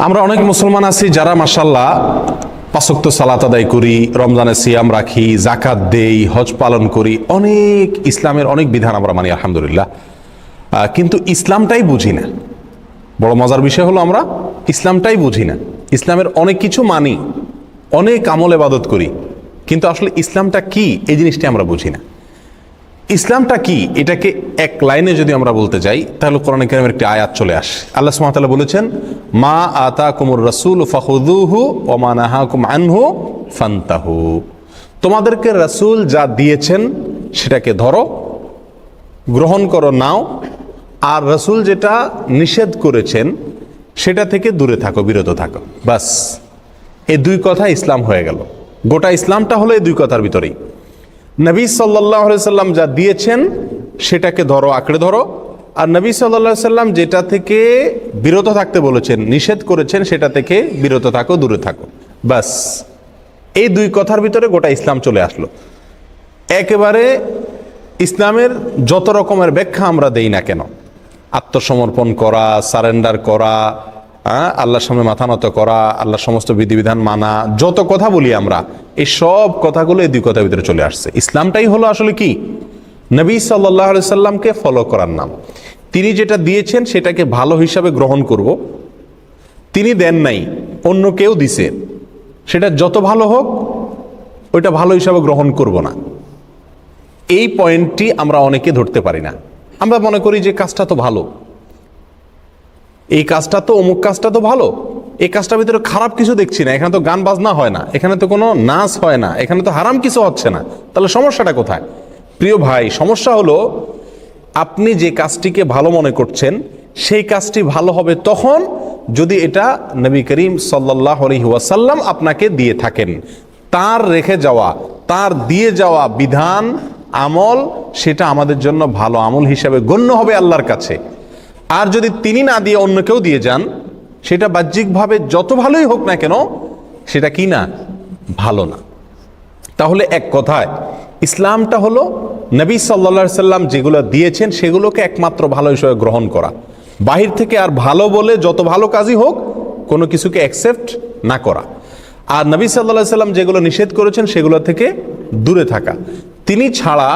আমরা অনেক মুসলমান আছি যারা মাশাআল্লাহ পাঁচ ওয়াক্ত সালাত আদায় করি, রমজানে সিয়াম রাখি, যাকাত দেই, হজ পালন করি, অনেক ইসলামের অনেক বিধান আমরা মানি আলহামদুলিল্লাহ। কিন্তু ইসলামটাই বুঝি না। বড় মজার বিষয় হলো আমরা ইসলামটাই বুঝি না। ইসলামের অনেক কিছু মানি, অনেক আমল ইবাদত করি, কিন্তু আসলে ইসলামটা কি এই জিনিসটা আমরা বুঝি না। ইসলামটা কি এটাকে এক লাইনে যদি আমরা বলতে যাই তাহলে কোরআন কারীমের একটি আয়াত চলে আসে। আল্লাহ সুবহানাহু ওয়া তাআলা বলেছেন, মা আতাকুমুর রাসূল ফাখুযুহু ওয়া মা নাহাকুম আনহু ফান্তাহু। তোমাদেরকে রাসূল যা দিয়েছেন সেটাকে ধরো, গ্রহণ করো, নাও। আর রাসূল যেটা নিষেধ করেছেন সেটা থেকে দূরে থাকো, বিরত থাকো। বাস, এই দুই কথা ইসলাম হয়ে গেল। গোটা ইসলামটা হলো এই দুই কথার ভিতরেই। নবী সাল্লাল্লাহু আলাইহি সাল্লাম যা দিয়েছেন সেটাকে ধরো, আঁকড়ে ধরো। আর নবী সাল্লাল্লাহু আলাইহি সাল্লাম যেটা থেকে বিরত থাকতে বলেছেন, নিষেধ করেছেন, সেটা থেকে বিরত থাকো, দূরে থাকো। বাস, এই দুই কথার ভিতরে গোটা ইসলাম চলে আসলো। একেবারে ইসলামের যত রকমের ব্যাখ্যা আমরা দেই না কেন, আত্মসমর্পণ করা, সারেন্ডার করা, আল্লাহর সামনে মাথা নত করা, আল্লাহর সমস্ত বিধিবিধান মানা, যত কথা বলি আমরা, এই সব কথাগুলো এই দুই কথার ভিতরে চলে আসছে। ইসলামটাই হলো আসলে কি, নবী সাল্লাল্লাহু আলাইহি সাল্লামকে ফলো করার নাম। তিনি যেটা দিয়েছেন সেটাকে ভালো হিসাবে গ্রহণ করব। তিনি দেন নাই, অন্য কেউ দিছে, সেটা যত ভালো হোক ওইটা ভালো হিসাবে গ্রহণ করব না। এই পয়েন্টটি আমরা অনেকে ধরতে পারি না। আমরা মনে করি যে কাজটা তো ভালো, এই কাজটা তো, অমুক কাজটা তো ভালো, এই কাজটার ভিতরে খারাপ কিছু দেখছি না, এখানে তো গান বাজনা হয় না, এখানে তো কোনো নাচ হয় না, এখানে তো হারাম কিছু হচ্ছে না, তাহলে সমস্যাটা কোথায়? প্রিয় ভাই, সমস্যা হলো আপনি যে কাজটিকে ভালো মনে করছেন সেই কাজটি ভালো হবে তখন যদি এটা নবী করিম সাল্লাল্লাহু আলাইহি ওয়াসাল্লাম আপনাকে দিয়ে থাকেন। তার রেখে যাওয়া, তার দিয়ে যাওয়া বিধান, আমল, সেটা আমাদের জন্য ভালো আমল হিসাবে গণ্য হবে আল্লাহর কাছে। আর যদি তিনি না দিয়ে অন্য কেউ দিয়ে যান, সেটা বাহ্যিকভাবে যত ভালোই হোক না কেন, সেটা কি না, ভালো না। তাহলে এক কথায় ইসলামটা হলো নবী সাল্লাল্লাহু আলাইহি সাল্লাম যেগুলো দিয়েছেন সেগুলোকে একমাত্র ভালো হিসেবে গ্রহণ করা, বাহির থেকে আর ভালো বলে যত ভালো কাজই হোক কোনো কিছুকে অ্যাকসেপ্ট না করা। আর নবী সাল্লাল্লাহু আলাইহি সাল্লাম যেগুলো নিষেধ করেছেন সেগুলো থেকে দূরে থাকা। তিনি ছাড়া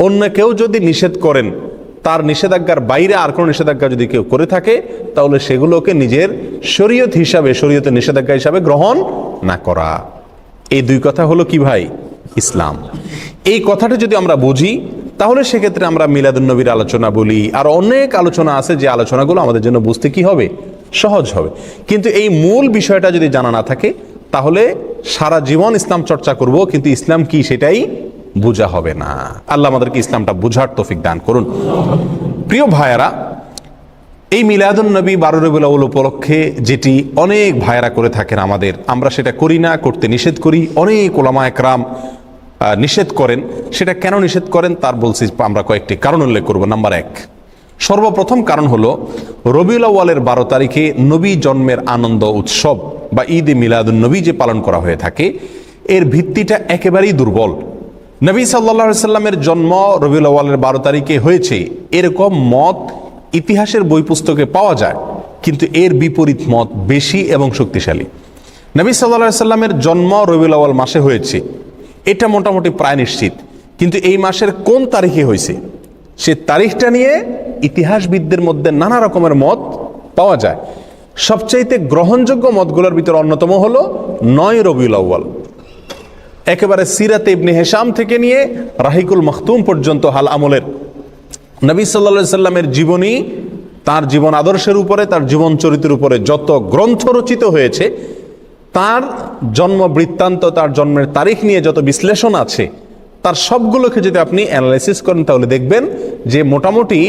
অন্য কেউ যদি নিষেধ করেন, তার নিষেধাজ্ঞার বাইরে আর কোনো নিষেধাজ্ঞা যদি কেউ করে থাকে, তাহলে সেগুলোকে নিজের শরীয়ত হিসাবে, শরীয়তের নিষেধাজ্ঞা হিসাবে গ্রহণ না করা। এই দুই কথা হলো কি ভাই, ইসলাম। এই কথাটা যদি আমরা বুঝি তাহলে সেক্ষেত্রে আমরা মিলাদুন নবীর আলোচনা বলি, আর অনেক আলোচনা আছে যে আলোচনাগুলো আমাদের জন্য বুঝতে কি হবে, সহজ হবে। কিন্তু এই মূল বিষয়টা যদি জানা না থাকে তাহলে সারা জীবন ইসলাম চর্চা করব, কিন্তু ইসলাম কি সেটাই বোঝা হবে না। আল্লাহ আমাদেরকে ইসলামটা বুঝার তৌফিক দান করুন। প্রিয় ভাইয়েরা, এই মিলাদুন নবী 12 রবিউল আউয়াল উপলক্ষে যেটি অনেক ভাইয়েরা করে থাকেন আমাদের, আমরা সেটা করি না, করতে নিষেধ করি। অনেক উলামা একরাম নিষেধ করেন। সেটা কেন নিষেধ করেন তার বলছি আমরা কয়েকটি কারণ উল্লেখ করব। নাম্বার 1, সর্বপ্রথম কারণ হলো রবিউল আউয়ালের 12 তারিখে নবী জন্মের আনন্দ উৎসব বা ঈদে মিলাদুন নবী যে পালন করা হয়ে থাকে, এর ভিত্তিটা একেবারেই দুর্বল। নবী সাল্লাল্লাহু আলাইহি সাল্লামের জন্ম রবিউল আউয়ালের 12 তারিখে হয়েছে এরকম মত ইতিহাসের বই পুস্তকে পাওয়া যায়, কিন্তু এর বিপরীত মত বেশি এবং শক্তিশালী। নবী সাল্লাল্লাহু আলাইহি সাল্লামের জন্ম রবিউল আউয়াল মাসে হয়েছে এটা মোটামুটি প্রায় নিশ্চিত, কিন্তু এই মাসের কোন তারিখে হয়েছে সে তারিখটা নিয়ে ইতিহাসবিদদের মধ্যে নানা রকমের মত পাওয়া যায়। সবচাইতে গ্রহণযোগ্য মতগুলোর ভিতরে অন্যতম হলো 9 রবিউল আউয়াল। একেবারে সিরাতে ইবনে হিশাম থেকে নিয়ে রাহিকুল মাখতুম পর্যন্ত হাল আমলের নবী সাল্লাল্লাহু আলাইহি সাল্লামের জীবনী, তার জীবন আদর্শের উপরে, তার জীবন চরিত্রের উপরে যত গ্রন্থ রচিত হয়েছে, তার জন্ম বৃত্তান্ত, তার জন্মের তারিখ নিয়ে যত বিশ্লেষণ আছে, তার সবগুলোকে যদি আপনি অ্যানালাইসিস করেন তাহলে দেখবেন যে মোটামুটি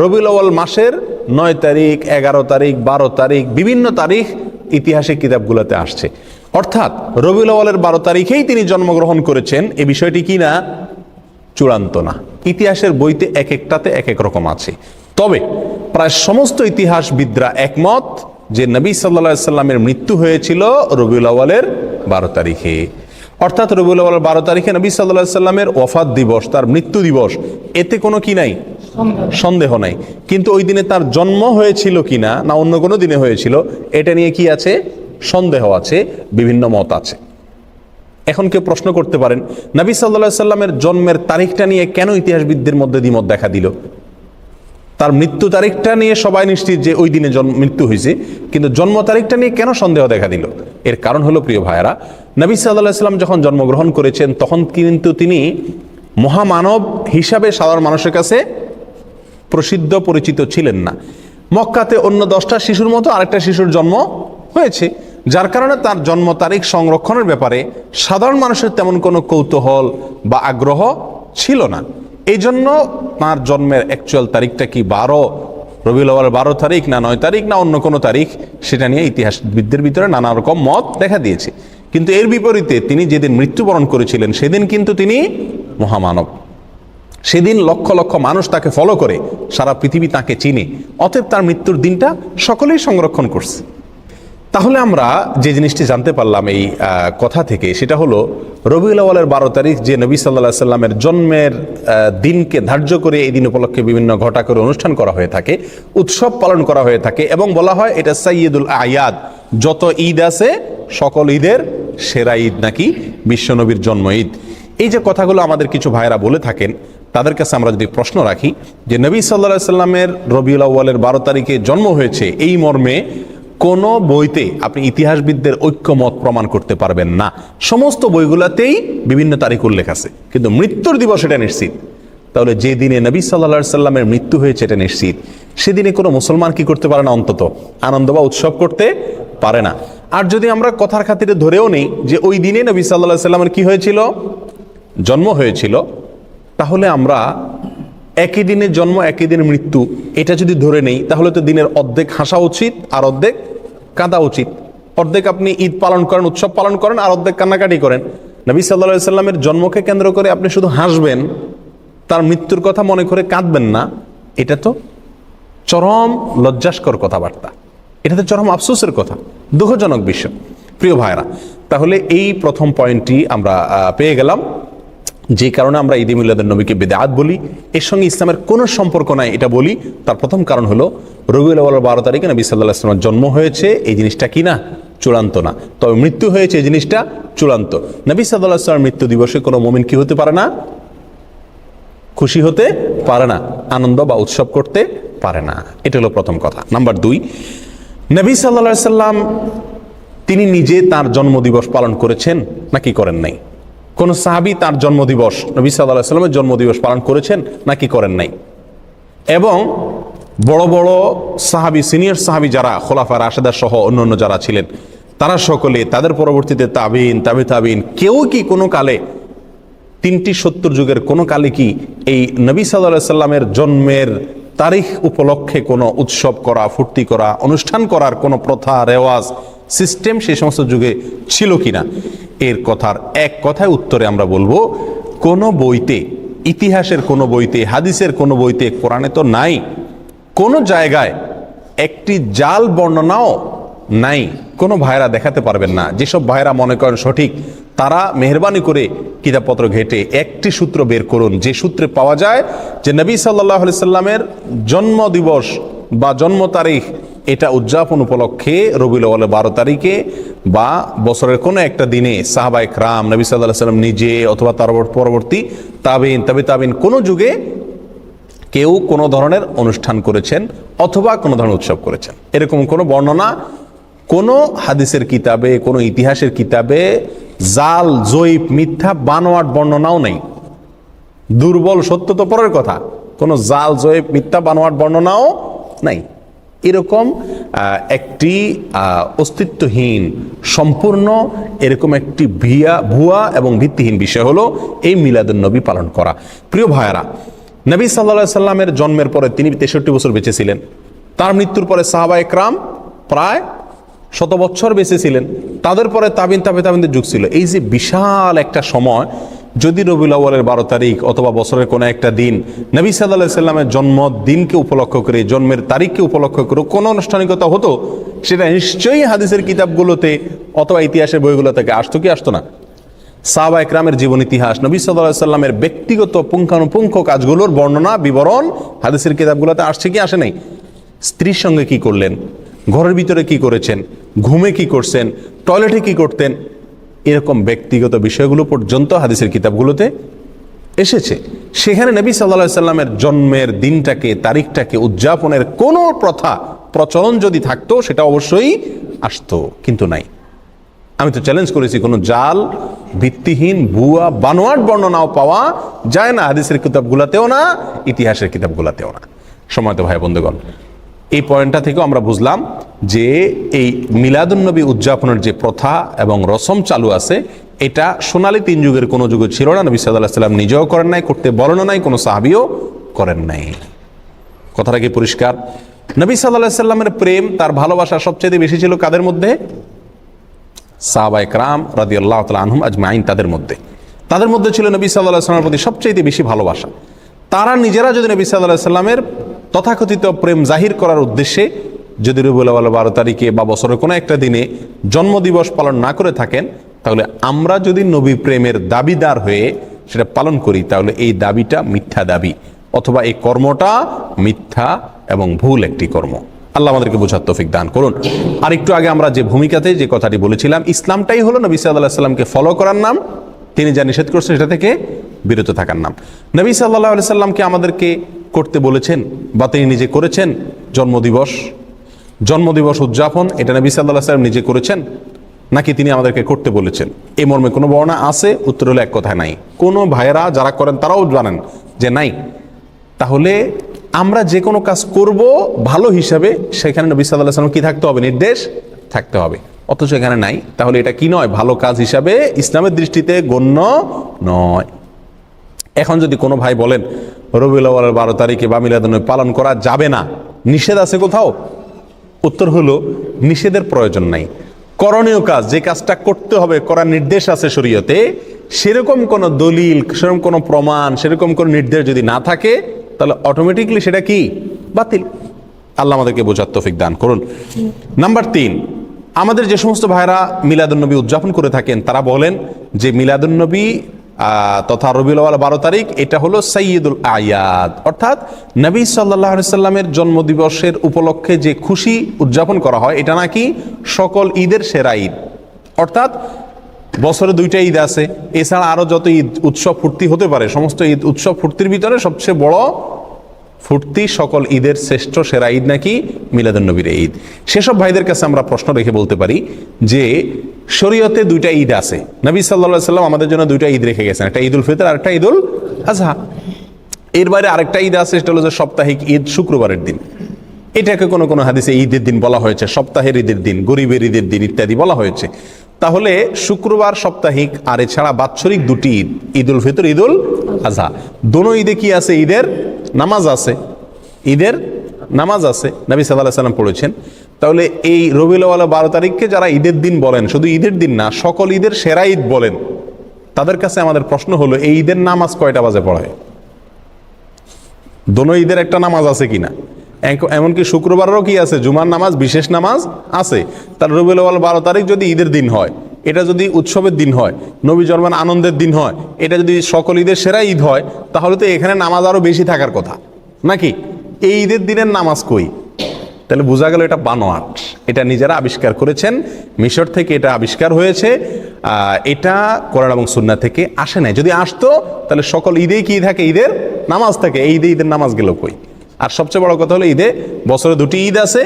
রবিউল আউয়াল মাসের 9 তারিখ, 11 তারিখ, 12 তারিখ, বিভিন্ন তারিখ ইতিহাসের কিতাবগুলোতে আসছে। অর্থাৎ রবিউল আউয়ালের 12 তারিখেই তিনি জন্মগ্রহণ করেছেন, এই বিষয়টি কি না, চূড়ান্ত না। ইতিহাসের বইতে এক একটাতে এক এক রকম আছে। তবে প্রায় সমস্ত ইতিহাসবিদরা একমত যে নবী সাল্লাল্লাহু আলাইহি সাল্লামের মৃত্যু হয়েছিল রবিউল আউয়ালের 12 তারিখে। অর্থাৎ রবিউল আউয়ালের 12 তারিখে নবী সাল্লাল্লাহু আলাইহি সাল্লামের ওয়াফাত দিবস, তার মৃত্যু দিবস, এতে কোনো কি নাই, সন্দেহ নাই। কিন্তু ওই দিনে তার জন্ম হয়েছিল কিনা না অন্য কোনো দিনে হয়েছিল, এটা নিয়ে কি আছে? সন্দেহ আছে, বিভিন্ন মত আছে। এখন কেউ প্রশ্ন করতে পারেন, নবী সাল্লাল্লাহু আলাইহি সাল্লামের জন্মের তারিখটা নিয়ে কেন ইতিহাসবিদদের মধ্যে দ্বিমত দেখা দিল? তার মৃত্যু তারিখটা নিয়ে সবাই নিশ্চিত যে ওই দিনে মৃত্যু হয়েছে, কিন্তু জন্ম তারিখটা নিয়ে কেন সন্দেহ দেখা দিল? এর কারণ হলো, প্রিয় ভাইয়েরা, নবী সাল্লাল্লাহু আলাইহি সাল্লাম যখন জন্মগ্রহণ করেছেন তখন কিন্তু তিনি মহামানব হিসাবে সাধারণ মানুষের কাছে প্রসিদ্ধ পরিচিত ছিলেন না। মক্কাতে অন্য 10টা শিশুর মতো আরেকটা শিশুর জন্ম হয়েছে, যার কারণে তার জন্ম তারিখ সংরক্ষণের ব্যাপারে সাধারণ মানুষের তেমন কোনো কৌতূহল বা আগ্রহ ছিল না। এই জন্য তার জন্মের অ্যাকচুয়াল তারিখটা কি রবিউল আউয়াল 12 তারিখ না 9 তারিখ না অন্য কোনো তারিখ, সেটা নিয়ে ইতিহাসবিদদের ভিতরে নানা রকম মত দেখা দিয়েছে। কিন্তু এর বিপরীতে তিনি যেদিন মৃত্যুবরণ করেছিলেন সেদিন কিন্তু তিনি মহামানব। সেদিন লক্ষ লক্ষ মানুষ তাকে ফলো করে, সারা পৃথিবী তাকে চিনে, অতএব তার মৃত্যুর দিনটা সকলেই সংরক্ষণ করছে। তাহলে আমরা যে জিনিসটি জানতে পারলাম এই কথা থেকে, সেটা হলো রবিউল আউয়ালের 12 তারিখ যে নবী সাল্লাল্লাহু আলাইহি সাল্লামের জন্মের দিনকে ধার্য করে এই দিন উপলক্ষে বিভিন্ন ঘটা করে অনুষ্ঠান করা হয়ে থাকে, উৎসব পালন করা হয়ে থাকে, এবং বলা হয় এটা সাইয়্যিদুল আয়াদ, যত ঈদ আছে সকল ঈদের সেরা ঈদ নাকি বিশ্বনবীর জন্ম ঈদ। এই যে কথাগুলো আমাদের কিছু ভাইরা বলে থাকেন, তাদের কাছে আমরা যদি প্রশ্ন রাখি যে নবী সাল্লাল্লাহু আলাইহি সাল্লামের রবিউল আউয়ালের 12 তারিখে জন্ম হয়েছে এই মর্মে কোন বইতে আপনি ইতিহাসবিদদের ঐক্যমত প্রমাণ করতে পারবেন না। সমস্ত বইগুলোতেই বিভিন্ন তারিখ উল্লেখ আছে, কিন্তু মৃত্যুর দিবস এটা নিশ্চিত। তাহলে যে দিনে নবী সাল্লাল্লাহু আলাইহি সাল্লামের মৃত্যু হয়েছে এটা নিশ্চিত, সেদিনে কোনো মুসলমান কি করতে পারে না? অন্তত আনন্দ বা উৎসব করতে পারে না। আর যদি আমরা কথার খাতিরে ধরেও নেই যে ওই দিনে নবী সাল্লাল্লাহু আলাইহি সাল্লামের কি হয়েছিল? জন্ম হয়েছিল, তাহলে আমরা একই দিনে জন্ম একই দিনে মৃত্যু এটা যদি ধরে নেই, তাহলে তো দিনের অর্ধেক হাসা উচিত আর অর্ধেক কাঁদা উচিত। অর্ধেক আপনি ঈদ পালন করেন, উৎসব পালন করেন, আর অর্ধেক কান্নাকাটি করেন। নবী সাল্লাল্লাহু আলাইহি সাল্লামের জন্মকে কেন্দ্র করে আপনি শুধু হাসবেন, তার মৃত্যুর কথা মনে করে কাঁদবেন না, এটা তো চরম লজ্জাস্কর কথাবার্তা, এটা তো চরম আফসোসের কথা, দুঃখজনক বিষয়। প্রিয় ভাইরা, তাহলে এই প্রথম পয়েন্টটি আমরা পেয়ে গেলাম, যে কারণে আমরা ঈদে মিলাদুন নবীকে বিদআত বলি, এর সঙ্গে ইসলামের কোনো সম্পর্ক নাই এটা বলি। তার প্রথম কারণ হলো রবিউল আউয়াল 12 তারিখে নবী সাল্লাল্লাহু আলাইহি ওয়াসাল্লামের জন্ম হয়েছে, এই জিনিসটা কি না? চূড়ান্ত না। তবে মৃত্যু হয়েছে, এই জিনিসটা চূড়ান্ত। নবী সাল্লাল্লাহু আলাইহি ওয়াসাল্লামের মৃত্যু দিবসে কোনো মুমিন কি হতে পারে না? খুশি হতে পারে না, আনন্দ বা উৎসব করতে পারে না। এটা হলো প্রথম কথা। নাম্বার 2, নবী সাল্লাল্লাহু আলাইহি ওয়াসাল্লাম তিনি নিজে তার জন্মদিবস পালন করেছেন নাকি করেন নাই? কোন সাহাবী তার জন্মদিবস, নবী সাল্লাল্লাহু আলাইহি ওয়াসাল্লামের জন্মদিবস পালন করেছেন নাকি করেন নাই? এবং বড় বড় সাহাবী, সিনিয়র সাহাবী যারা খোলাফা রাশেদা সহ অন্যান্য যারা ছিলেন, তারা সকলে, তাদের পরবর্তীতে তাবিন, তাবিন, কেউ কি কোনো কালে 3টি 70 যুগের কোনো কালে কি এই নবী সাল্লাল্লাহু আলাইহি ওয়াসাল্লামের জন্মের তারিখ উপলক্ষে কোনো উৎসব করা, ফুর্তি করা, অনুষ্ঠান করার কোনো প্রথা, রেওয়াজ, সিস্টেম সেই সমস্ত যুগে ছিল কিনা? এর কথার এক কথায় উত্তরে আমরা বলবো, কোনো বইতে, ইতিহাসের কোনো বইতে, হাদিসের কোনো বইতে, কোরআনে তো নাই, কোনো জায়গায় একটি জাল বর্ণনাও নাই। কোনো ভাইরা দেখাতে পারবেন না। যেসব ভাইরা মনে করেন সঠিক, তারা মেহরবানি করে কিতাবপত্র ঘেটে একটি সূত্র বের করুন, যে সূত্রে পাওয়া যায় যে নবী সাল্লাল্লাহু আলাইহি সাল্লামের জন্ম দিবস বা জন্ম তারিখ এটা উদযাপন উপলক্ষে রবিউল আউয়ালের 12 তারিখে বা বছরের কোনো একটা দিনে সাহাবায়ে কেরাম, নবী সাল্লাল্লাহু আলাইহি সাল্লাম নিজে অথবা তার পরবর্তী তাবিন কোনো যুগে কেউ কোনো ধরনের অনুষ্ঠান করেছেন অথবা কোনো ধরনের উৎসব করেছেন, এরকম কোনো বর্ণনা কোনো হাদিসের কিতাবে, কোনো ইতিহাসের কিতাবে জাল, জয়ীফ, মিথ্যা, বানোয়াট বর্ণনাও নেই। দুর্বল, সত্য তো পরের কথা, কোনো জাল, জয়ীফ, মিথ্যা, বানোয়াট বর্ণনাও নাই। এরকম একটি অস্তিত্বহীন, সম্পূর্ণ এরকম একটি ভুয়া এবং ভিত্তিহীন বিষয় হলো এই মিলাদুন নবী পালন করা। প্রিয় ভাইয়েরা, নবী সাল্লাল্লাহু আলাইহি সাল্লামের জন্মের পরে তিনি 63 বছর বেঁচে ছিলেন। তার মৃত্যুর পরে সাহাবায়ে কেরাম প্রায় 100 বছর বেঁচে ছিলেন। তাদের পরে তাবিনদের যুগ ছিল। এই যে বিশাল একটা সময়, যদি রবিউল আউয়ালের 12 তারিখ অথবা বছরের কোনো একটা দিন নবী সাল্লাল্লাহু আলাইহি সাল্লামের জন্মদিনকে উপলক্ষ করে, জন্মের তারিখকে উপলক্ষ করে কোনো আনুষ্ঠানিকতা হতো, সেটা নিশ্চয়ই হাদিসের কিতাবগুলোতে অথবা ইতিহাসের বইগুলো থেকে আসতো কি আসতো না? সাহাবা একরামের জীবন ইতিহাস, নবী সাল্লাল্লাহু আলাইহি সাল্লামের ব্যক্তিগত পুঙ্খানুপুঙ্খ কাজগুলোর বর্ণনা বিবরণ হাদিসের কিতাবগুলোতে আসছে কি আসে নাই? স্ত্রীর সঙ্গে কি করলেন, ঘরের ভিতরে কি করেছেন, ঘুমে কি করছেন, টয়লেটে কি করতেন, এরকম ব্যক্তিগত বিষয়গুলো পর্যন্ত হাদিসের কিতাবগুলোতে এসেছে। সেখানে নবী সাল্লাল্লাহু আলাইহি সাল্লামের জন্মের দিনটাকে, তারিখটাকে উদযাপনের কোনো প্রথা প্রচলন যদি থাকতো সেটা অবশ্যই আসতো, কিন্তু নাই। আমি তো চ্যালেঞ্জ করেছি, কোনো জাল ভিত্তিহীন ভুয়া বানোয়াট বর্ণনাও পাওয়া যায় না হাদিসের কিতাবগুলোতেও না, ইতিহাসের কিতাবগুলোতেও না। সময়ত ভাই বন্ধুগণ, এই পয়েন্টটা থেকেও আমরা বুঝলাম যে এই মিলাদুন্নবী উদযাপনের যে প্রথা এবং রসম চালু আছে, এটা সোনালী 3 যুগের কোনো যুগে ছিল না। নবী সাল্লাল্লাহু আলাইহি সাল্লাম নিজেও করেন নাই, করতে বলেন নাই, কোনো সাহাবীও করেন নাই। কথাটা কি পরিষ্কার? নবী সাল্লাল্লাহু আলাইহি সাল্লামের প্রেম, তার ভালোবাসা সবচেয়ে বেশি ছিল কাদের মধ্যে? সাহাবায়ে কেরাম রাদিয়াল্লাহু তাআলা আনহুম আজমাইন, তাদের মধ্যে ছিল নবী সাল্লাল্লাহু আলাইহি সাল্লামের প্রতি সবচেয়ে বেশি ভালোবাসা। তারা নিজেরা যদি নবী সাল্লাল্লাহু আলাইহি সাল্লামের তথাকথিত প্রেম জাহির করার উদ্দেশ্যে যদি রবিউল আউয়াল 12 তারিখে বা বছরের কোনো একটা দিনে জন্মদিবস পালন না করে থাকেন, তাহলে আমরা যদি নবী প্রেমের দাবিদার হয়ে সেটা পালন করি, তাহলে এই দাবিটা মিথ্যা দাবি, অথবা এই কর্মটা মিথ্যা এবং ভুল একটি কর্ম। আল্লাহ আমাদেরকে বোঝার তৌফিক দান করুন। আর একটু আগে আমরা যে ভূমিকাতে যে কথাটি বলেছিলাম, ইসলামটাই হলো নবী সাল্লাল্লাহু আলাইহি সাল্লামকে ফলো করার নাম, তিনি যা নিষেধ করছেন সেটা থেকে বিরত থাকার নাম। নবী সাল্লাল্লাহু আলাইহি সাল্লামকে আমাদেরকে করতে বলেছেন বা তিনি নিজে করেছেন জন্মদিবস উদযাপন, এটা নবী সাল্লাল্লাহু আলাইহি সাল্লাম নিজে করেছেন নাকি তিনি আমাদেরকে করতে বলেছেন? এই মর্মে কোনো বর্ণনা আছে? উত্তর হলো এক কথায় নাই। কোনো ভাইয়েরা যারা করেন তারাও জানেন যে নাই। তাহলে আমরা যে কোনো কাজ করব ভালো হিসাবে, সেখানে নবী সাল্লাল্লাহু আলাইহি সাল্লাম কি থাকতে হবে? নির্দেশ থাকতে হবে। অথচ এখানে নাই। তাহলে এটা কি নয়? ভালো কাজ হিসাবে ইসলামের দৃষ্টিতে গণ্য নয়। এখন যদি কোনো ভাই বলেন রবিউল আউয়াল 12 তারিখে বা মিলাদুন্নবী পালন করা যাবে না, নিষেধ আছে কোথাও? উত্তর হলো নিষেধের প্রয়োজন নাই। করণীয় কাজ, যে কাজটা করতে হবে, করার নির্দেশ আছে শরীয়তে, সেরকম কোনো দলিল, সেরকম কোনো প্রমাণ, সেরকম কোনো নির্দেশ যদি না থাকে, তাহলে অটোমেটিকলি সেটা কি? বাতিল। আল্লাহ আমাদেরকে বোঝার তৌফিক দান করুন। নাম্বার 3, আমাদের যে সমস্ত ভাইরা মিলাদুন্নবী উদযাপন করে থাকেন, তারা বলেন যে মিলাদুন্নবী তথা রবিউল আউয়াল 12 তারিখ এটা হলো সাইয়্যিদুল আয়াদ, অর্থাৎ নবী সাল্লাল্লাহু আলাইহি সাল্লামের জন্মদিবসের উপলক্ষে যে খুশি উদযাপন করা হয়, এটা নাকি সকল ঈদের সেরা ঈদ। অর্থাৎ বছরে 2টা ঈদ আছে, এছাড়া আরো যত ঈদ উৎসব ফুর্তি হতে পারে, সমস্ত ঈদ উৎসব ফুর্তির ভিতরে সবচেয়ে বড় ফুর্তি, সকল ঈদের শ্রেষ্ঠ সেরা ঈদ নাকি মিলাদুন্নবীর ঈদ। সেসব ভাইদের কাছে আমরা প্রশ্ন রেখে বলতে পারি যে শরীয়তে 2টা ঈদ আছে, নবী সাল্লাল্লাহু আলাইহি সাল্লাম আমাদের জন্য 2টা ঈদ রেখে গেছেন, একটা ঈদুল ফিতর আর একটা ঈদুল আজহা। এর বাইরে আরেকটা ঈদ আছে, সেটা হলো যে সাপ্তাহিক ঈদ, শুক্রবারের দিন। এটাকে কোনো কোনো হাদিসে ঈদের দিন বলা হয়েছে, সপ্তাহের ঈদের দিন, গরিবের ঈদের দিন ইত্যাদি বলা হয়েছে। তাহলে শুক্রবার সাপ্তাহিক আর এছাড়া বাৎসরিক 2টি ঈদ, ঈদুল ফিতর, ঈদুল আজহা, দোনো ঈদে কি আছে? ঈদের নামাজ আছে, ঈদের নামাজ আছে, নবী সাল্লাল্লাহু আলাইহি সাল্লাম পড়েছেন। তাহলে এই রবিউল আউয়াল 12 তারিখকে যারা ঈদের দিন বলেন, শুধু ঈদের দিন না, সকল ঈদের সেরা ঈদ বলেন, তাদের কাছে আমাদের প্রশ্ন হলো এই ঈদের নামাজ কয়টা বাজে পড়ায়? দোনো ঈদের একটা নামাজ আছে কিনা? এমনকি শুক্রবারেরও কি আছে? জুমার নামাজ, বিশেষ নামাজ আছে। তার রবিউল আউয়াল 12 তারিখ যদি ঈদের দিন হয়, এটা যদি উৎসবের দিন হয়, নবী জন্মের আনন্দের দিন হয়, এটা যদি সকল ঈদের সেরা ঈদ হয়, তাহলে তো এখানে নামাজ আরো বেশি থাকার কথা নাকি? এই ঈদের দিনের নামাজ কই? তাহলে বোঝা গেল এটা বানোয়াট, এটা নিজেরা আবিষ্কার করেছেন, মিশর থেকে এটা আবিষ্কার হয়েছে, এটা কোরআন এবং সুন্নাহ থেকে আসে নাই। যদি আসতো তাহলে সকল ঈদেই কি থাকে? ঈদের নামাজ থাকে। এই ঈদে ঈদের নামাজ গেল কই? আর সবচেয়ে বড় কথা হলো ঈদে বছরে 2টি ঈদ আছে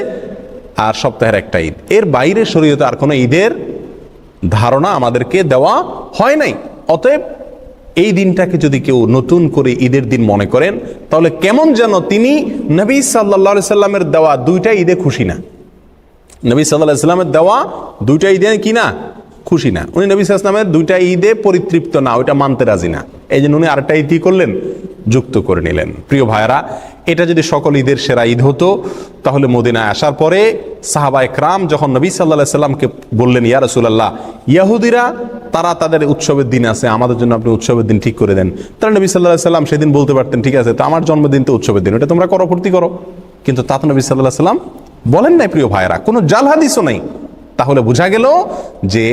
আর সপ্তাহের একটা ঈদ। এর বাইরে শরীয়তে আর কোনো ঈদের ধারণা আমাদেরকে দেওয়া হয় নাই। অতএব এই দিনটাকে যদি কেউ নতুন করে ঈদের দিন মনে করেন, তাহলে কেমন যেন তিনি নবী সাল্লাল্লাহু আলাইহি সাল্লামের দেওয়া 2টা ঈদে খুশি না। নবী সাল্লাল্লাহু আলাইহি সাল্লামের দেওয়া 2টা ঈদে কি না? খুশি না। উনি নবী সাল্লাল্লাহু আলাইহি সাল্লামের 2টা ঈদে পরিতৃপ্ত না, ওইটা মানতে রাজি না। এই জন্য উনি আরেকটা ঈদ করলেন, যুক্ত করে নিলেন। প্রিয় ভাইরা, এটা যদি সকল ঈদের সেরা ঈদ হতো, তাহলে মদিনায় আসার পরে সাহাবা একরাম যখন নবী সাল্লাল্লাহু আলাইহি সাল্লামকে বললেন, ইয়া রাসূলুল্লাহ, ইহুদিরা তারা তাদের উৎসবের দিন আছে, আমাদের জন্য আপনি উৎসবের দিন ঠিক করে দেন। তারা নবী সাল্লাল্লাহু আলাইহি সাল্লাম সেদিন বলতে পারতেন, ঠিক আছে, তো আমার জন্মদিন তো উৎসবের দিন, ওটা তোমরা করো, ফুর্তি করো। কিন্তু তা তো নবী সাল্লাল্লাহু আলাইহি সাল্লাম বলেন নাই। প্রিয় ভাইরা, কোনো জাল হাদিসও নেই। তাহলে বোঝা গেল যে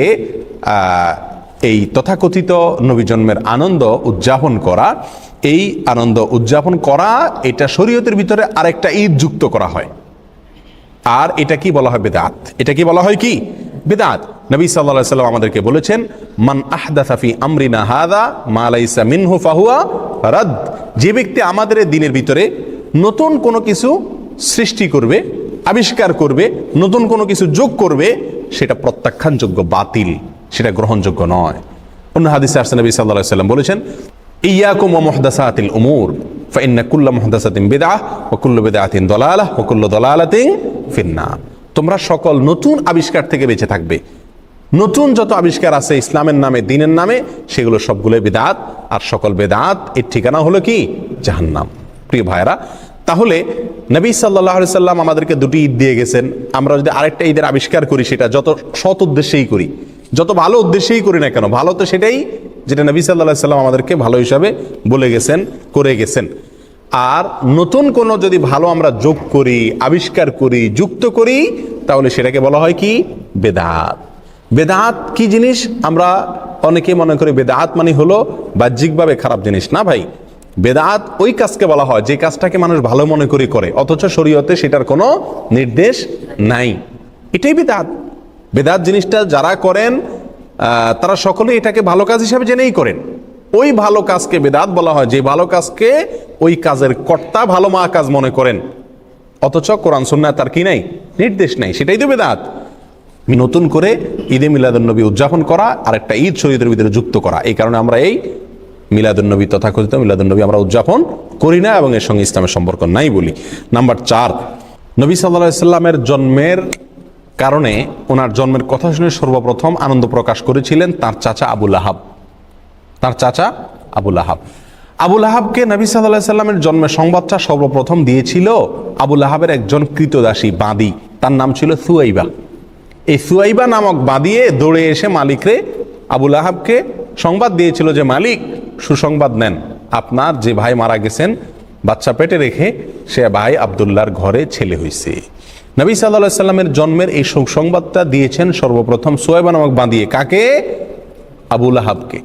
এই তথাকথিত নবী জন্মের আনন্দ উদযাপন করা, এই আনন্দ উদযাপন করা এটা শরীয়তের ভিতরে আরেকটা ঈদ যুক্ত করা হয়, আর এটা কি বলা হয়? বিদআত। এটা কি বলা হয়? কি? বিদআত। নবী সাল্লাল্লাহু আলাইহি ওয়াসাল্লাম আমাদেরকে বলেছেন, মান আহদাসা ফি আমরিনা হাযা মা লাইসা মিনহু ফাহুয়া রাদ। যে ব্যক্তি আমাদের দ্বীনের ভিতরে নতুন কোনো কিছু সৃষ্টি করবে, আবিষ্কার করবে, নতুন কোনো কিছু যোগ করবে, সেটা প্রত্যাখ্যানযোগ্য, বাতিল, সেটা গ্রহণযোগ্য নয়। অন্য হাদিসে আসছে নবী সাল্লাল্লাহু আলাইহি ওয়াসাল্লাম বলেছেন, ইয়াকুম ওয়া মুহদাসাতিল উমুর ফাইন্না কুল্লা মুহদাসাতিন বিদআহ ওয়া কুল্লু বিদআতিন দালালাহ ওয়া কুল্লু দালালাতিন ফিন্নার। তোমরা সকল নতুন আবিষ্কার থেকে বেঁচে থাকবে। নতুন যত আবিষ্কার আছে ইসলামের নামে, দ্বীনের নামে, সেগুলো সবগুলো বিদআত, আর সকল বিদআত এর ঠিকানা হলো কি? জাহান্নাম। প্রিয় ভাইরা, তাহলে নবী সাল্লাল্লাহু আলাইহি সাল্লাম আমাদেরকে দুটি ঈদ দিয়ে গেছেন। আমরা যদি আরেকটা ঈদের আবিষ্কার করি, সেটা যত সৎ উদ্দেশ্যেই করি, যত ভালো উদ্দেশ্যেই করি না কেন, ভালো তো সেটাই যেটা নবী সাল্লাল্লাহু আলাইহি সাল্লাম আমাদেরকে ভালো হিসাবে বলে গেছেন, করে গেছেন। আর নতুন কোনো যদি ভালো আমরা যোগ করি, আবিষ্কার করি, যুক্ত করি, তাহলে সেটাকে বলা হয় কি? বেদাত। বেদাত কি জিনিস? আমরা অনেকে মনে করি বেদাত মানে হলো বাহ্যিকভাবে খারাপ জিনিস। না ভাই, বেদাত ওই কাজকে বলা হয় যে কাজটাকে মানুষ ভালো মনে করে, অথচ শরীয়তে সেটার কোনো নির্দেশ নাই। এটাই বেদাত। বেদাত জিনিসটা যারা করেন তারা সকলেই এটাকে ভালো কাজ হিসাবে জেনেই করেন। ওই ভালো কাজকে বেদাত বলা হয় যে ভালো কাজকে ওই কাজের কর্তা ভালো কাজ মনে করেন, অথচ কোরআন সুন্নাহ তার কি নাই? নির্দেশ নাই। সেটাই তো বেদাত। নতুন করে ঈদে মিলাদুন্নবী উদযাপন করা আর একটা ঈদ শরীয়তের ভিতরে যুক্ত করা, এই কারণে আমরা এই মিলাদুন্নবী, তথাকথিত মিলাদুন্নবী আমরা উদযাপন করি না এবং এর সঙ্গে ইসলামের সম্পর্ক নাই বলি। নাম্বার 4, নবী সাল্লাল্লাহু আলাইহি সাল্লামের জন্মের কারণে, ওনার জন্মের কথা শুনে সর্বপ্রথম আনন্দ প্রকাশ করেছিলেন তার চাচা আবু লাহাব। তার চাচা আবু লাহাব। আবু লাহাবকে নবী সাল্লাল্লাহু আলাইহি সাল্লামের জন্মের সংবাদটা সর্বপ্রথম দিয়েছিল আবু লাহাবের একজন কৃতদাসী বাঁদী, তার নাম ছিল সুয়াইবা। এই সুয়াইবা নামক বাঁদিয়ে দৌড়ে এসে মালিকরে, আবু লাহাবকে সংবাদ দিয়েছিল যে মালিক, সুসংবাদ নেন, আপনার যে ভাই মারা গেছেন বাচ্চা পেটে রেখে, সে ভাই আব্দুল্লাহর ঘরে ছেলে হয়েছে। নবী সাল্লাল্লাহু আলাইহি সাল্লামের জন্মের এই সুসংবাদটা দিয়েছেন সর্বপ্রথম সুয়াইবা নামক বাঁদিয়ে। কাকে? আবু লাহাবকে।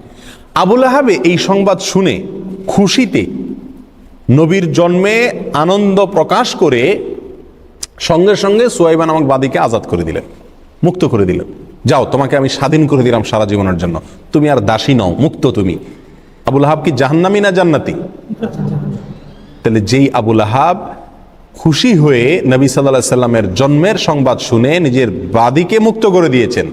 আবু লাহাবে এই সংবাদ শুনে খুশিতে নবীর জন্মে আনন্দ প্রকাশ করে সঙ্গে সঙ্গে সুয়াইবা নামক বাদীকে আজাদ করে দিলেন, মুক্ত করে দিলেন। যাও, তোমাকে আমি স্বাধীন করে দিলাম সারা জীবনের জন্য, তুমি আর দাসী নও, মুক্ত তুমি। আবু লাহাব কি জাহান্নামী না জান্নাতি? তাহলে যেই আবু লাহাব খুশি হয়ে নবী সাল্লাল্লাহু আলাইহি সাল্লামের জন্মের সংবাদ শুনে নিজের বাদীকে মুক্ত করে দিয়েছেন,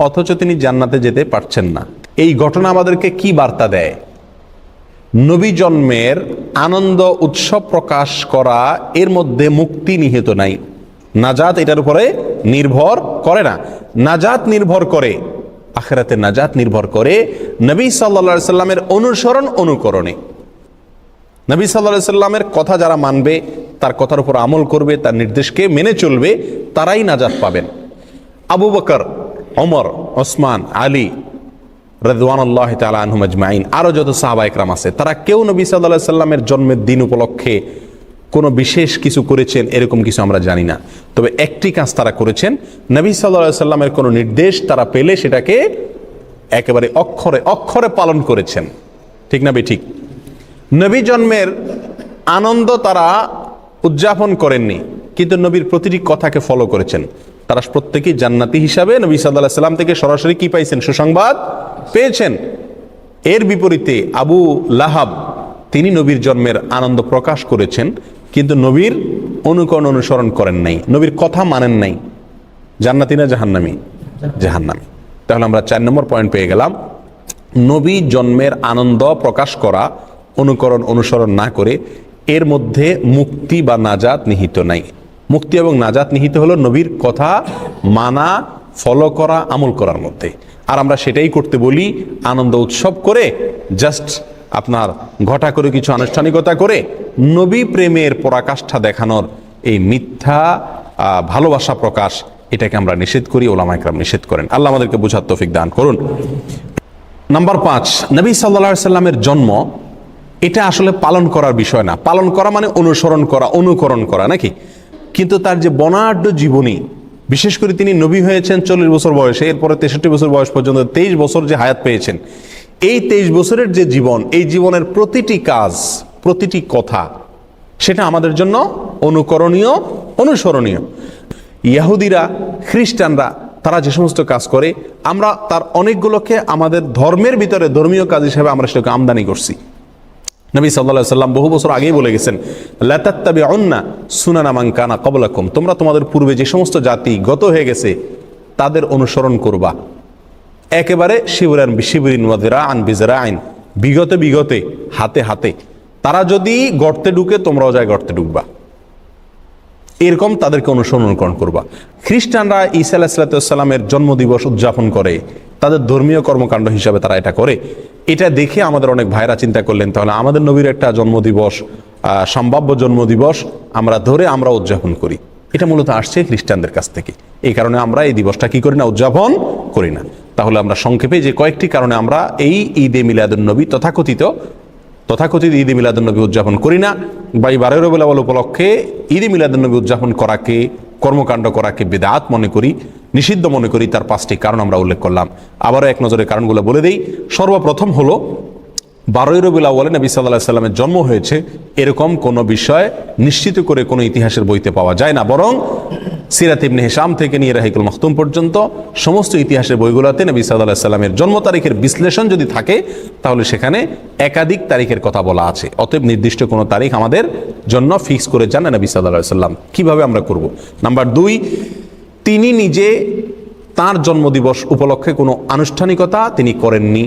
অথচ তিনি জান্নাতে যেতে পারছেন না, এই ঘটনা আমাদেরকে কি বার্তা দেয়? নবী জন্মের আনন্দ উৎসব প্রকাশ করা, এর মধ্যে মুক্তি নিহিত নাই। নাজাত এটার উপরে নির্ভর করে না। নাজাত নির্ভর করে, আখিরাতে নাজাত নির্ভর করে নবী সাল্লাল্লাহু আলাইহি সাল্লামের অনুসরণ অনুকরণে। নবী সাল্লাল্লাহু আলাইহি সাল্লামের কথা যারা মানবে, তার কথার উপর আমল করবে, তার নির্দেশকে মেনে চলবে, তারাই নাজাত পাবেন। আবু বকর, ওমর, ওসমান, আলী রাদিয়াল্লাহু তাআলা আনহুম আজমাইন, আরো যত সাহাবা ইকরাম আছে, তারা কেউ নবী সাল্লাল্লাহু আলাইহি সাল্লামের জন্মের দিন উপলক্ষে কোনো বিশেষ কিছু করেছেন এরকম কিছু আমরা জানি না। তবে একটি কাজ তারা করেছেন, নবী সাল্লাল্লাহু আলাইহি সাল্লামের কোনো নির্দেশ তারা পেলে সেটাকে একেবারে অক্ষরে অক্ষরে পালন করেছেন। ঠিক না বেঠিক? নবী জন্মের আনন্দ তারা উদযাপন করেননি, কিন্তু নবীর প্রতিটি কথাকে ফলো করেছেন। তারা প্রত্যেকেই জান্নাতি হিসাবে নবী সাল্লাল্লাহু আলাইহি সাল্লাম থেকে সরাসরি কি পাইছেন? সুসংবাদ পেয়েছেন। এর বিপরীতে আবু লাহাব, তিনি নবীর জন্মের আনন্দ প্রকাশ করেছেন, কিন্তু নবীর অনুকরণ অনুসরণ করেন নাই, নবীর কথা মানেন নাই। জান্নাতি না জাহান্নামী? জাহান্নামী। তাহলে আমরা 4 নম্বর পয়েন্ট পেয়ে গেলাম। নবী জন্মের আনন্দ প্রকাশ করা, অনুকরণ অনুসরণ না করে, এর মধ্যে মুক্তি বা নাজাত নিহিত নাই। মুক্তি এবং নাজাত নিহিত হলো নবীর কথা মানা, ফলো করা, আমল করার মধ্যে। আর আমরা সেটাই করতে বলি, আনন্দ উৎসব করে, জাস্ট আপনার ঘটা করে কিছু আনুষ্ঠানিকতা করে নবী প্রেমের পরাকাষ্ঠা দেখানোর এই মিথ্যা ভালোবাসা প্রকাশ, এটাকে আমরা নিষেধ করি, ওলামা ইকরাম নিষেধ করেন। আল্লাহ আমাদেরকে বুঝার তৌফিক দান করুন। নাম্বার 5, নবী সাল্লাল্লাহু আলাইহি সাল্লামের জন্ম, এটা আসলে পালন করার বিষয় না। পালন করা মানে অনুসরণ করা, অনুকরণ করা, নাকি? কিন্তু তার যে বর্ণাঢ্য জীবনী, বিশেষ করে তিনি নবী হয়েছেন 40 বছর বয়সে, এরপরে 63 বছর বয়স পর্যন্ত 23 বছর যে হায়াত পেয়েছেন, এই 23 বছরের যে জীবন, এই জীবনের প্রতিটি কাজ, প্রতিটি কথা, সেটা আমাদের জন্য অনুকরণীয়, অনুসরণীয়। ইহুদিরা, খ্রিস্টানরা তারা যে সমস্ত কাজ করে, আমরা তার অনেকগুলোকে আমাদের ধর্মের ভিতরে ধর্মীয় কাজ হিসেবে আমরা সেটাকে আমদানি করছি। নবী সাল্লাল্লাহু আলাইহি সাল্লাম বহু বছর আগেই বলে গেছেন, লা তাত্তাবিউন্না সুনানা মান কানা ক্বাবলাকুম, তোমরা তোমাদের পূর্বে যে সমস্ত জাতি গত হয়ে গেছে তাদের অনুসরণ করবা একেবারে শিবরান বিশিবরিন ওয়া যিরাআন বিযরাইন, বিগতে বিগতে, হাতে হাতে। তারা যদি গর্তে ঢুকে তোমরাও যায় গর্তে ঢুকবা, এরকম তাদেরকে অনুসরণ করবা। খ্রিস্টানরা ঈসা আলাইহিস সালামের জন্মদিবস উদযাপন করে, তাদের ধর্মীয় কর্মকাণ্ড হিসাবে তারা এটা করে। এটা দেখে আমাদের অনেক ভাইরা চিন্তা করলেন, তাহলে আমাদের নবীর একটা জন্মদিবস, সম্ভাব্য জন্মদিবস আমরা ধরে আমরা উদযাপন করি। এটা মূলত আসছে খ্রিস্টানদের কাছ থেকে। এই কারণে আমরা এই দিবসটা কি করি না, উদযাপন করি না। তাহলে আমরা সংক্ষেপে যে কয়েকটি কারণে আমরা এই ঈদে মিলাদুন নবী তথাকথিত ঈদে মিলাদুন নবী উদযাপন করি না, বা এই 12 রবিউল আউয়াল উপলক্ষে ঈদে মিলাদুন নবী উদযাপন করাকে, কর্মকাণ্ড করাকে বিদআত মনে করি, নিষিদ্ধ মনে করি, তার 5টি কারণ আমরা উল্লেখ করলাম। আবারও এক নজরে কারণগুলো বলে দেই। সর্বপ্রথম হলো 12 রবিউল আউয়ালে নবী সাল্লাল্লাহু আলাইহি সাল্লামের জন্ম হয়েছে এরকম কোনো বিষয় নিশ্চিত করে কোনো ইতিহাসের বইতে পাওয়া যায় না, বরং সিরাত ইবনে হিশাম থেকে নিয়ে রাহিকুল মাখতুম পর্যন্ত সমস্ত ইতিহাসের বইগুলোতে নবী সাল্লাল্লাহু আলাইহি সাল্লামের জন্ম তারিখের বিশ্লেষণ যদি থাকে তাহলে সেখানে একাধিক তারিখের কথা বলা আছে। অতএব নির্দিষ্ট কোনো তারিখ আমাদের জন্য ফিক্স করে যান না নবী সাল্লাল্লাহু আলাইহি সাল্লাম। কিভাবে আমরা করব? নাম্বার 2, তিনি নিজে তার জন্মদিবস উপলক্ষে কোনো আনুষ্ঠানিকতা তিনি করেননি।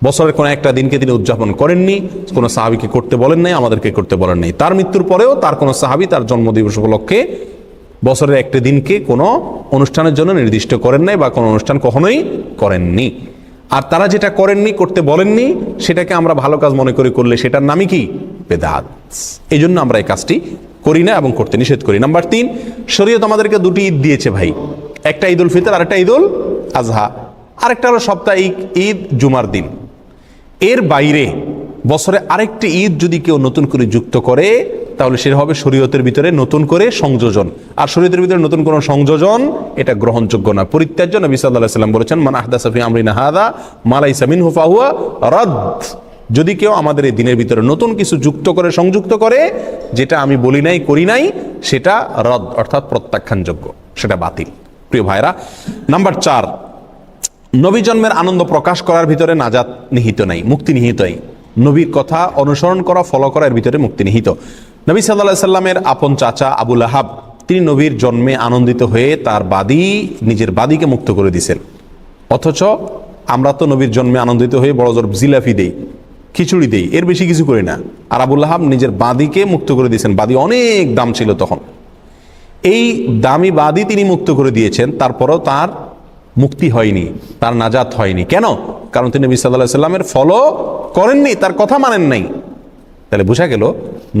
বছরের কোনো একটা দিনকে তিনি উদযাপন করেননি, কোনো সাহাবীকে করতে বলেন নাই, আমাদেরকে করতে বলেন নাই। তার মৃত্যুর পরেও তার কোনো সাহাবী তার জন্মদিবস উপলক্ষে বছরের একটা দিনকে কোনো অনুষ্ঠানের জন্য নির্দিষ্ট করেন নাই, বা কোনো অনুষ্ঠান কখনোই করেননি। আর তারা যেটা করেননি, করতে বলেননি, সেটাকে আমরা ভালো কাজ মনে করে করলে সেটার নামই কি? বেদাত। এই জন্য আমরা এই কাজটি করি না এবং করতে নিষেধ করি। নাম্বার 3, শরীয়ত আমাদেরকে 2টি ঈদ দিয়েছে ভাই, একটা ঈদুল ফিতর আর একটা ঈদুল আজহা, আরেকটা হলো সাপ্তাহিক ঈদ জুমার দিন। এর বাইরে বছরে আরেকটি ঈদ যদি কেউ নতুন করে যুক্ত করে তাহলে সেটা হবে শরীয়তের ভিতরে নতুন করে সংযোজন। আর শরীয়তের ভিতরে নতুন কোনো সংযোজন এটা গ্রহণযোগ্য না, পরিত্যাজ্য। নবী সাল্লাল্লাহু আলাইহি সাল্লাম বলেছেন, মান আহদাসা ফি আমরিনা হাযা মা লাইসা মিনহু ফাহুয়া রাদ। যদি কেউ আমাদের এই দিনের ভিতরে নতুন কিছু যুক্ত করে, সংযুক্ত করে, যেটা আমি বলি নাই, করি নাই, সেটা রদ অর্থাৎ প্রত্যাখ্যানযোগ্য, সেটা বাতিল। প্রিয় ভাইরা, নাম্বার 4, নবী জন্মের আনন্দ প্রকাশ করার ভিতরে নাজাত নিহিত নাই, মুক্তি নিহিত নাই। নবীর কথা অনুসরণ করা, ফলো করার ভিতরে মুক্তি নিহিত। নবী সাল্লাল্লাহু আলাইহি সাল্লামের আপন চাচা আবু লাহাব, তিনি নবীর জন্মে আনন্দিত হয়ে তার নিজের বাদীকে মুক্ত করে দিয়েছেন। অথচ আমরা তো নবীর জন্মে আনন্দিত হয়ে বড় জোর জিলাপি দেই, খিচুড়ি দেই, এর বেশি কিছু করি না। আর আবু লাহাব নিজের বাদীকে মুক্ত করে দিয়েছেন। বাদী অনেক দাম ছিল তখন। এই দামি বাদী তিনি মুক্ত করে দিয়েছেন, তারপরও তার মুক্তি হয়নি, তার নাজাত হয়নি। কেন? কারণ তিনি নবী সাল্লাল্লাহু আলাইহি সাল্লামের ফলো করেননি, তার কথা মানেন নাই। তাহলে বোঝা গেল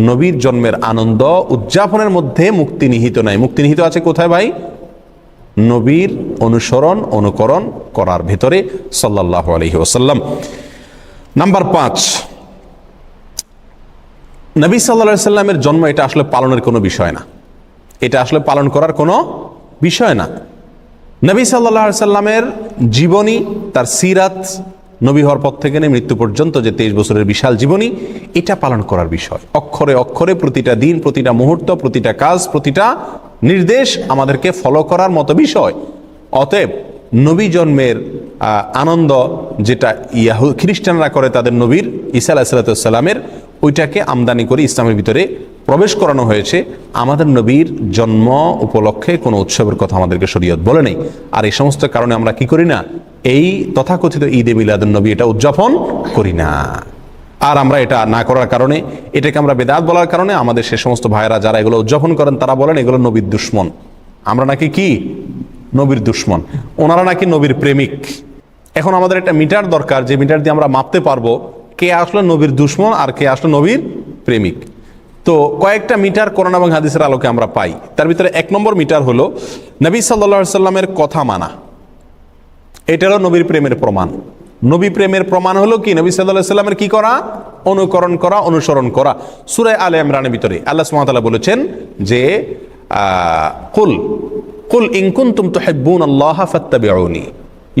নবীর জন্মের আনন্দ উদযাপনের মধ্যে মুক্তি নিহিত নাই। মুক্তি নিহিত আছে কোথায় ভাই? নবীর অনুসরণ, অনুকরণ করার ভেতরে সাল্লাল্লাহু আলাইহি ওয়াসাল্লাম। নাম্বার 5, নবী সাল্লাল্লাহু আলাইহি সাল্লামের জন্ম এটা আসলে পালনের কোনো বিষয় না, এটা আসলে পালন করার কোনো বিষয় না। নবী সাল্লাল্লাহু আলাইহি সাল্লামের জীবনী, তার সিরাত, নবী হওয়ার পর থেকে নিয়ে মৃত্যু পর্যন্ত যে 23 বছরের বিশাল জীবনী, এটা পালন করার বিষয়। অক্ষরে অক্ষরে প্রতিটা দিন, প্রতিটা মুহূর্ত, প্রতিটা কাজ, প্রতিটা নির্দেশ আমাদেরকে ফলো করার মতো বিষয়। অতএব নবী জন্মের আনন্দ যেটা খ্রিস্টানরা করে তাদের নবীর ঈসা আলাইহিস সালামের, ওইটাকে আমদানি করে ইসলামের ভিতরে প্রবেশ করানো হয়েছে। আমাদের নবীর জন্ম উপলক্ষে কোনো উৎসবের কথা আমাদেরকে শরীয়ত বলে নেই। আর এই সমস্ত কারণে আমরা কি করি না? এই তথাকথিত ঈদে মিলাদুন নবী এটা উদযাপন করি না। আর আমরা এটা না করার কারণে, এটাকে আমরা বেদাত বলার কারণে আমাদের সে সমস্ত ভাইয়েরা যারা এগুলো উদযাপন করেন তারা বলেন এগুলো নবীর দুশ্মন। আমরা নাকি কি? নবীর দুশ্মন। ওনারা নাকি নবীর প্রেমিক। এখন আমাদের একটা মিটার দরকার, যে মিটার দিয়ে আমরা মাপতে পারবো কে আসলে নবীর দুশ্মন আর কে আসলে নবীর প্রেমিক। তো কয়েকটা মিটার কোরআন এবং হাদিসের আলোকে আমরা পাই। তার ভিতরে 1 নম্বর মিটার হলো নবী সাল্লাল্লাহু আলাইহি সাল্লামের কথা মানা। এটা হলো নবীর প্রেমের প্রমাণ। নবী প্রেমের প্রমাণ হলো কি? নবী সাল্লাল্লাহু আলাইহি সাল্লামের কি করা? অনুকরণ করা, অনুসরণ করা। সূরা আলে ইমরানের ভিতরে আল্লাহ সুবহানাহু ওয়া তাআলা বলেছেন যে কুল ইন কুনতুম তুহিব্বুনাল্লাহা ফাত্তাবিউনি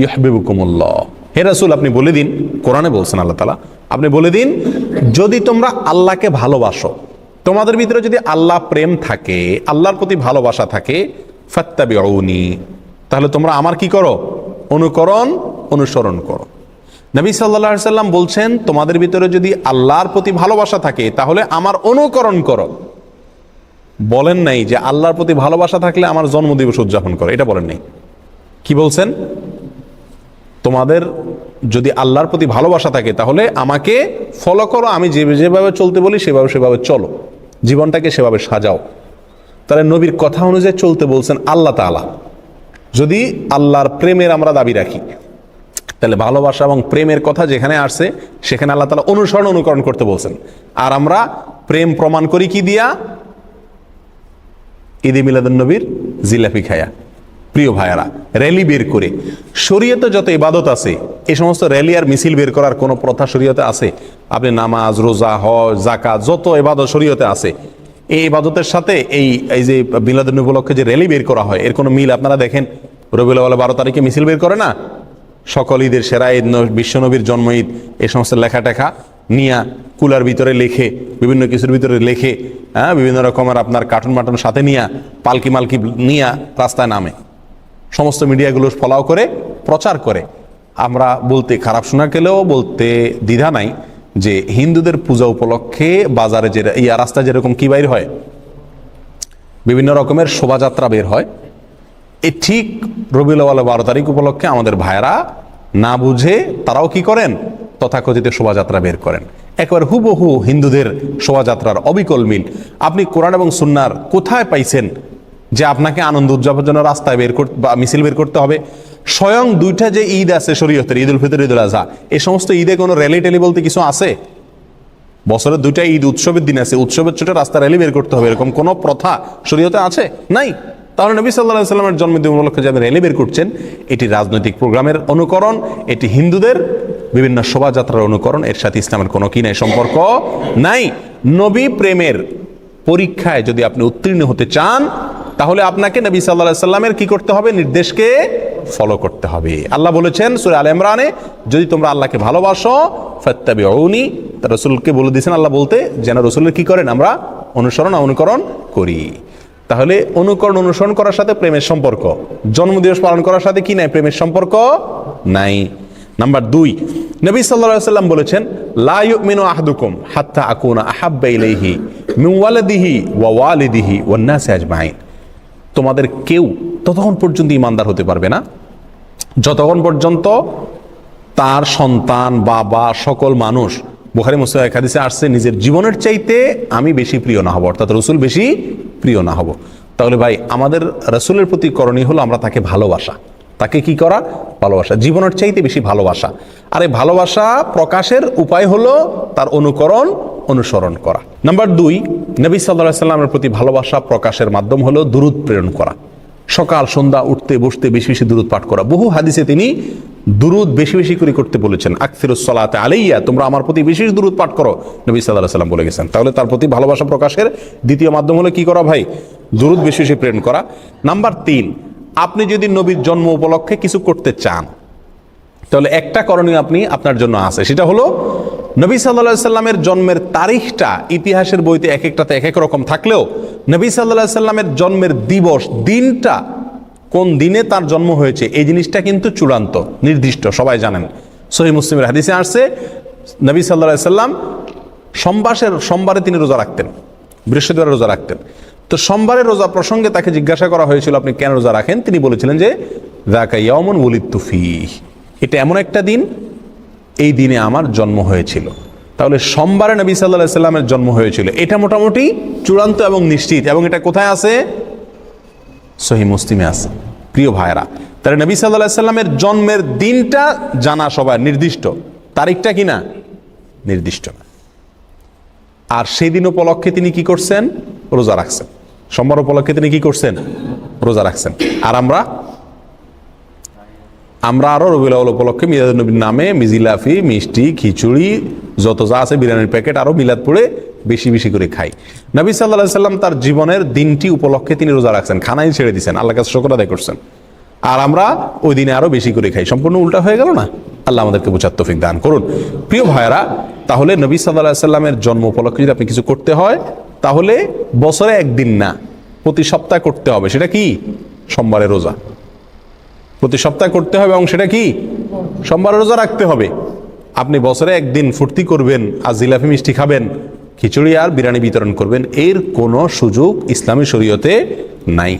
ইউহিব্বুকুমুল্লাহ। হে রাসূল, আপনি বলে দিন, কোরআনে বলছেন আল্লাহ তাআলা, আপনি বলে দিন যদি তোমরা আল্লাহকে ভালোবাসো, তোমাদের ভিতরে যদি আল্লাহ প্রেম থাকে, আল্লাহর প্রতি ভালোবাসা থাকে, ফাত্তাবিউনি, তাহলে তোমরা আমার কি করো? অনুসরণ করো। নবী সাল্লাল্লাহু আলাইহি সাল্লাম বলছেন তোমাদের ভিতরে যদি আল্লাহর প্রতি ভালোবাসা থাকে তাহলে আমার অনুকরণ করো। বলেন নাই যে আল্লাহর প্রতি ভালোবাসা থাকলে আমার জন্মদিবস উদযাপন করো, এটা বলেন নাই। কি বলছেন? তোমাদের যদি আল্লাহর প্রতি ভালোবাসা থাকে তাহলে আমাকে ফলো করো, আমি যেভাবে চলতে বলি সেভাবে চলো, জীবনটাকে সেভাবে সাজাও। তাহলে নবীর কথা অনুযায়ী চলতে বলছেন আল্লাহ তাআলা। যদি আল্লাহর প্রেমের আমরা দাবি রাখি, তাহলে ভালোবাসা এবং প্রেমের কথা যেখানে আসছে সেখানে আল্লাহ তাআলা অনুকরণ করতে বলছেন। আর আমরা প্রেম প্রমাণ করি কি দিয়া? ঈদে মিলাদুন নবীর জিলাপি খায়া। প্রিয় ভাইয়ারা, র্যালি বের করে, শরীয়তে যত ইবাদত আছে এই সমস্ত র্যালি আর মিছিল বের করার কোনো প্রথা শরীয়তে আছে? আপনি নামাজ, রোজা, হজ, যাকাত, যত ইবাদত শরীয়তে আছে, এই ইবাদতের সাথে এই যে মিলাদুন নবী উপলক্ষে যে র্যালি বের করা হয় এর কোনো মিল আপনারা দেখেন? রবিউল আউয়াল 12 তারিখে মিছিল বের করে না? সকল ঈদের সেরা ঈদ, বিশ্বনবীর জন্ম ঈদ, এই সমস্ত লেখা টেখা নিয়া কুলার ভিতরে লেখে, বিভিন্ন কিছুর ভিতরে লেখে, বিভিন্ন রকমের আপনার কার্টুন মাটুন সাথে নিয়া, পালকি মালকি নিয়া রাস্তায় নামে, সমস্ত মিডিয়াগুলো ফলাও করে প্রচার করে। আমরা বলতে খারাপ শোনা গেলেও বলতে দ্বিধা নাই যে হিন্দুদের পূজা উপলক্ষে বাজারে যে রাস্তায় যেরকম কি বাইর হয়, বিভিন্ন রকমের শোভাযাত্রা বের হয়, এই ঠিক রবিউল আউয়াল 12 তারিখ উপলক্ষে আমাদের ভাইরা না বুঝে তারাও কি করেন? তথাকথিত শোভাযাত্রা বের করেন। একেবারে হুবহু হিন্দুদের শোভাযাত্রার অবিকল মিল। আপনি কোরআন এবং সুন্নাহর কোথায় পাইছেন যে আপনাকে আনন্দ উদযাপনের জন্য রাস্তায় বের করতে বা মিছিল বের করতে হবে? স্বয়ং দুইটা যে ঈদ আছে শরীয়তের, ঈদুল ফিতর, ঈদুল আযহা, এই সমস্ত ঈদে কোনো র্যালি ট্যালি বলতে কিছু আছে? বছরের দুইটা ঈদ উৎসবের দিন আছে, উৎসবের ছোট রাস্তা র্যালি বের করতে হবে, এরকম কোনো প্রথা শরীয়তে আছে? নাই। তাহলে নবী সাল্লাল্লাহু আলাইহি সাল্লামের জন্মদিন উপলক্ষে যে র্যালি বের করছেন, এটি রাজনৈতিক প্রোগ্রামের অনুকরণ, এটি হিন্দুদের বিভিন্ন শোভাযাত্রার অনুকরণ, এর সাথে ইসলামের কোনো কি নাই, সম্পর্ক নাই। নবী প্রেমের পরীক্ষায় যদি আপনি উত্তীর্ণ হতে চান তাহলে আপনাকে নবী সাল্লাল্লাহু আলাইহি সাল্লামের কি করতে হবে? নির্দেশকে ফলো করতে হবে। আল্লাহ বলেছেন সূরা আলে ইমরানে, যদি তোমরা আল্লাহকে ভালোবাসো ফাত্তাবিউনি, রাসূলকে বলে দিয়েছেন আল্লাহ বলতে, যেন রাসূলের কি করেন? আমরা অনুকরণ করি। তাহলে অনুসরণ করার সাথে প্রেমের সম্পর্ক, জন্মদিবস পালন করার সাথে কি নাই? প্রেমের সম্পর্ক নাই। নাম্বার 2, নবী সাল্লাল্লাহু আলাইহি সাল্লাম বলেছেন লা ইউমিনু আহাদুকুম হাত্তা আকুনা আহাব্বা ইলাইহি মিন ওয়ালাদিহি ওয়া ওয়ালিদিহি ওয়ান নাসি আজমাইন। তোমাদের কেউ ততক্ষণ পর্যন্ত ঈমানদার হতে পারবে না যতক্ষণ পর্যন্ত তার সন্তান, বাবা, সকল মানুষ, বুখারী মুসলিম এক হাদিসে আসছে, নিজের জীবনের চাইতে আমি বেশি প্রিয় না হব, অর্থাৎ রাসূল বেশি প্রিয় না হব। তাহলে ভাই আমাদের রাসূলের প্রতি করণীয় হলো আমরা তাকে ভালোবাসা, তাকে কি করা? ভালোবাসা, জীবনের চাইতে বেশি ভালোবাসা। আর এই ভালোবাসা প্রকাশের উপায় হলো তার অনুসরণ করা। নাম্বার 2, নবী সাল্লাল্লাহু আলাইহি সাল্লামের প্রতি ভালোবাসা প্রকাশের মাধ্যম হলো দুরূদ প্রেরণ করা। সকাল সন্ধ্যা উঠতে বসতে বেশি বেশি দুরূদ পাঠ করা। বহু হাদিসে তিনি দুরূদ বেশি বেশি করে বলেছেন, আকসিরুস সালাতে আলাইয়া, তোমরা আমার প্রতি বেশি বেশি দুরূদ পাঠ করো, নবী সাল্লাল্লাহু আলাইহি সাল্লাম বলে গেছেন। তাহলে তার প্রতি ভালোবাসা প্রকাশের দ্বিতীয় মাধ্যম হলো কি করা ভাই? দুরূদ বেশি বেশি প্রেরণ করা। নাম্বার 3, আপনি যদি নবীর জন্ম উপলক্ষে কিছু করতে চান তাহলে একটা করণীয় আপনার জন্য আছে, সেটা হলো নবী সাল্লাল্লাহু আলাইহি সাল্লামের জন্মের তারিখটা ইতিহাসের বইতে এক একটাতে এক এক রকম থাকলেও নবী সাল্লাল্লাহু আলাইহি সাল্লামের জন্মের দিবস, দিনটা, কোন দিনে তার জন্ম হয়েছে এই জিনিসটা কিন্তু চূড়ান্ত, নির্দিষ্ট, সবাই জানেন। সহিহ মুসলিমের হাদিসে আসছে নবী সাল্লাল্লাহু আলাইহি সাল্লাম সোমবারে তিনি রোজা রাখতেন, বৃহস্পতিবারে রোজা রাখতেন। তো সোমবারের রোজা প্রসঙ্গে তাকে জিজ্ঞাসা করা হয়েছিল আপনি কেন রোজা রাখেন? তিনি বলেছিলেন যে যাকা ইয়াউমুন ওয়ালিদতু ফীহ, এটা এমন একটা দিন, এই দিনে আমার জন্ম হয়েছিল। তাহলে সোমবারে নবী সাল্লাল্লাহু আলাইহি সাল্লামের জন্ম হয়েছিল, এটা মোটামুটি চূড়ান্ত এবং নিশ্চিত। এবং এটা কোথায় আছে? সহিহ মুসলিমে আছে। প্রিয় ভাইরা, তাহলে নবী সাল্লাল্লাহু আলাইহি সাল্লামের জন্মের দিনটা জানা সবার নির্দিষ্ট, তারিখটা কি না? নির্দিষ্ট না। আর সেই দিন উপলক্ষে তিনি কি করছেন? রোজা রাখছেন। সোমবার উপলক্ষে তিনি কি করছেন? রোজা রাখছেন। আর আমরা আরো রবিউল আউয়াল উপলক্ষে মিলাদুন নবীর নামে মিজিলাফি, মিষ্টি, খিচুড়ি, যত যা আছে, বিরিয়ানির প্যাকেট, আরো মিলাদ পড়ে বেশি বেশি করে খাই। নবী সাল্লাল্লাহু আলাইহি সাল্লাম তার জীবনের দিনটি উপলক্ষে তিনি রোজা রাখছেন, খানাই ছেড়ে দিয়েছেন, আল্লাহর কাছে শুকর আদায় করছেন। আর আমরা ওই দিনে আরো বেশি করে খাই, সম্পূর্ণ উল্টা হয়ে গেল না? আল্লাহ আমাদেরকে বোঝার তৌফিক দান করুন। প্রিয় ভাইয়েরা, তাহলে নবী সাল্লাল্লাহু আলাইহি সাল্লামের জন্ম উপলক্ষে যদি আপনি কিছু করতে হয়, তাহলে বছরে একদিন না, প্রতি সপ্তাহে করতে হবে। সেটা কি? সোমবারের রোজা প্রতি সপ্তাহে করতে হবে, এবং সেটা কি? সোমবারের রোজা রাখতে হবে। আপনি বছরে একদিন ফুর্তি করবেন আর জিলাপি মিষ্টি খাবেন, খিচুড়ি আর বিরিয়ানি বিতরণ করবেন, এর কোনো সুযোগ ইসলামী শরীয়তে নাই।